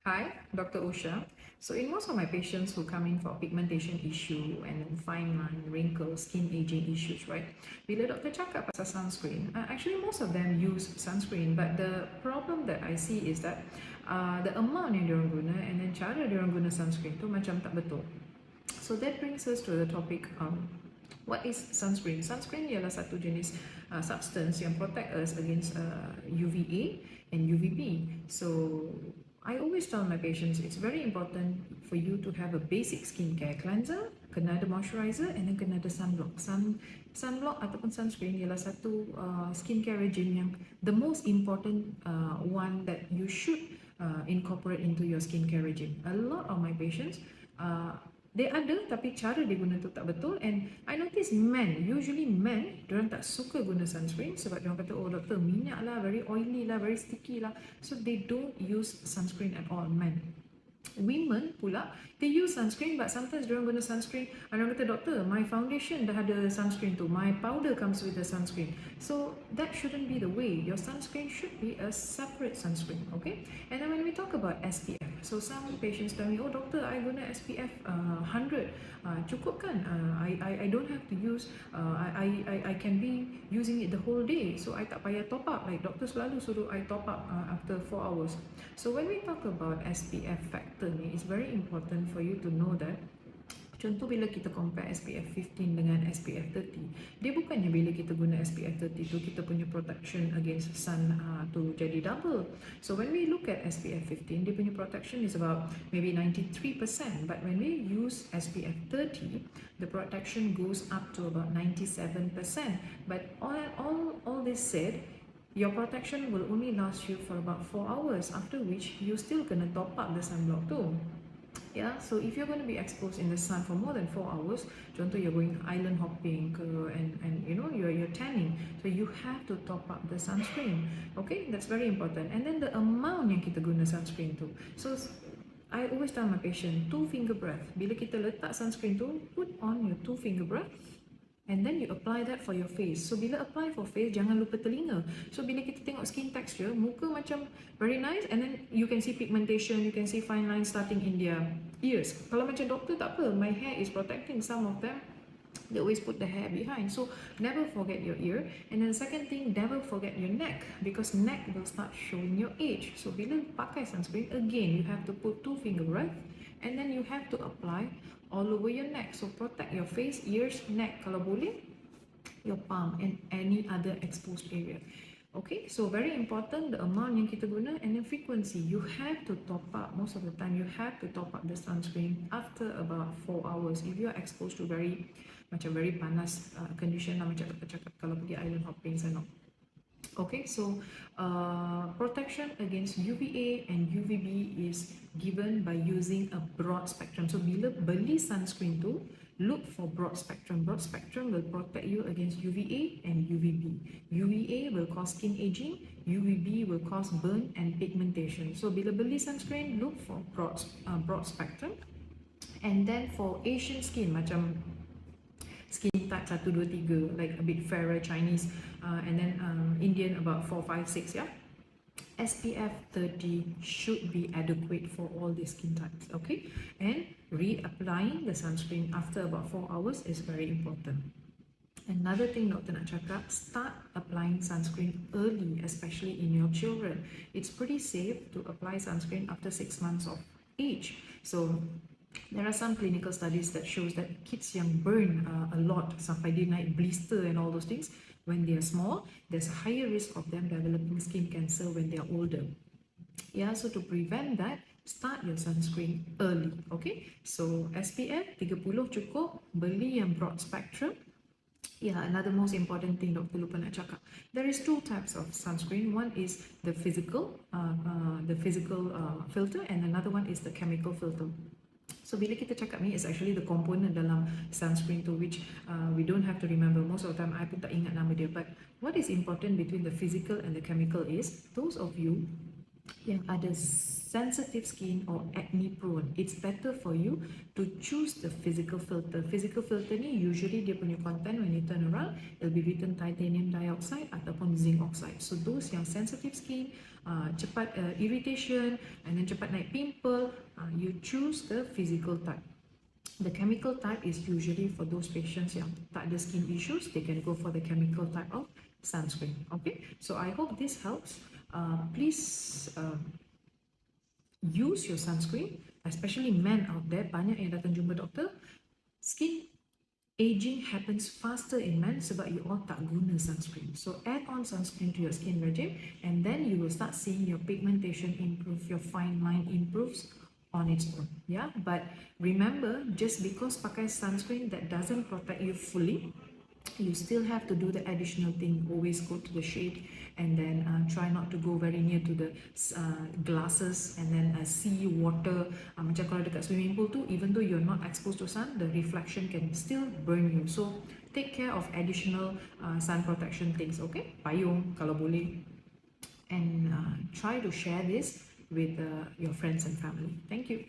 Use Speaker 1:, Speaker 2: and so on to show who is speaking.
Speaker 1: Hi, Dr. Usha. So in most of my patients who come in for pigmentation issue and then fine line, wrinkles, skin aging issues, right? Bila doktor cakap pasal sunscreen, actually most of them use sunscreen, but the problem that I see is that the amount yang diorang guna and then cara diorang guna sunscreen tu macam tak betul. So that brings us to the topic what is sunscreen? Sunscreen ialah satu jenis substance yang protect us against UVA and UVB. So I always tell my patients it's very important for you to have a basic skincare cleanser, kena ada moisturizer and then kena ada sunblock. Sunblock ataupun sunscreen ialah satu skincare regime yang the most important one that you should incorporate into your skincare regime. A lot of my patients dia ada tapi cara dia guna tu tak betul, and I notice usually men, diorang tak suka guna sunscreen sebab diorang kata, oh doktor, minyak lah, very oily lah, very sticky lah, so they don't use sunscreen at all, men. Women pula, they use sunscreen but sometimes diorang guna sunscreen and diorang kata, doktor, my foundation dah ada sunscreen tu, my powder comes with the sunscreen. So that shouldn't be the way. Your sunscreen should be a separate sunscreen, okay? And then when we talk about SPF, so some patients tell me, oh doctor, I guna SPF 100, cukup kan? I don't have to use, I can be using it the whole day, so I tak payah top up. Like doktor selalu suruh I top up after 4 hours. So when we talk about SPF factor ni, it's very important for you to know that contoh bila kita compare SPF 15 dengan SPF 30, dia bukannya bila kita guna SPF 30 tu kita punya protection against sun tu jadi double. So when we look at SPF 15, dia punya protection is about maybe 93%, but when we use SPF 30, the protection goes up to about 97%. But all this said, your protection will only last you for about 4 hours, after which you still gonna top up the sunblock too. Yeah, so if you're going to be exposed in the sun for more than 4 hours, contoh you're going island hopping and you know you're tanning, so you have to top up the sunscreen. Okay, that's very important. And then the amount yang kita guna sunscreen tu. So I always tell my patient 2 finger breath. Bila kita letak sunscreen tu, put on your 2 finger breath. And then you apply that for your face. So bila apply for face, jangan lupa telinga. So bila kita tengok skin texture, muka macam very nice, and then you can see pigmentation, you can see fine lines starting in their ears. Kalau macam doktor tak apa, my hair is protecting. Some of them, they always put the hair behind. So never forget your ear. And then second thing, never forget your neck, because neck will start showing your age. So bila pakai sunscreen, again you have to put 2 finger breath, and then you have to apply all over your neck. So protect your face, ears, neck, kalau boleh your palm and any other exposed area. Okay, so very important the amount yang kita guna, and then frequency. You have to top up, most of the time you have to top up the sunscreen after about 4 hours if you are exposed to very panas condition lah, macam cakap kalau pergi island hopping sana. Okay, so protection against UVA and UVB is given by using a broad spectrum. So bila beli sunscreen tu, look for broad spectrum. Broad spectrum will protect you against UVA and UVB. UVA will cause skin aging, UVB will cause burn and pigmentation. So bila beli sunscreen, look for broad spectrum. And then for Asian skin, macam skin type 1, 2, 3, like a bit fairer Chinese, and then Indian about 4, 5, 6, yeah? SPF 30 should be adequate for all these skin types, okay? And reapplying the sunscreen after about 4 hours is very important. Another thing doktor nak cakap, start applying sunscreen early, especially in your children. It's pretty safe to apply sunscreen after 6 months of age. So there are some clinical studies that shows that kids yang burn a lot sampai dia naik blister and all those things when they are small, there's a higher risk of them developing skin cancer when they are older. Yeah, so to prevent that, start your sunscreen early, okay? So SPF 30 cukup, beli yang broad spectrum. Yeah, another most important thing doktor lupa nak cakap. There is 2 types of sunscreen. One is the physical filter, and another one is the chemical filter. So bila kita cakap ni, is actually the component dalam sunscreen tu, which we don't have to remember. Most of the time I pun tak ingat nama dia. But what is important between the physical and the chemical is, those of you yang ada sensitive skin or acne prone, it's better for you to choose the physical filter. Physical filter ni usually dia punya content when you turn around, it'll be written titanium dioxide ataupun zinc oxide. So those yang sensitive skin, cepat irritation and then cepat naik pimple, you choose the physical type. The chemical type is usually for those patients yang tak ada skin issues, they can go for the chemical type of sunscreen. Okay, so I hope this helps. Please use your sunscreen, especially men out there, banyak yang datang jumpa doktor. Skin aging happens faster in men sebab you all tak guna sunscreen. So add on sunscreen to your skin regime and then you will start seeing your pigmentation improve, your fine line improves on its own. Yeah, but remember, just because pakai sunscreen that doesn't protect you fully, you still have to do the additional thing. Always go to the shade and then try not to go very near to the glasses and then see water. Macam kalau dekat swimming pool tu, even though you're not exposed to sun, the reflection can still burn you. So take care of additional sun protection things. Okay, payung kalau boleh, and try to share this with your friends and family. Thank you.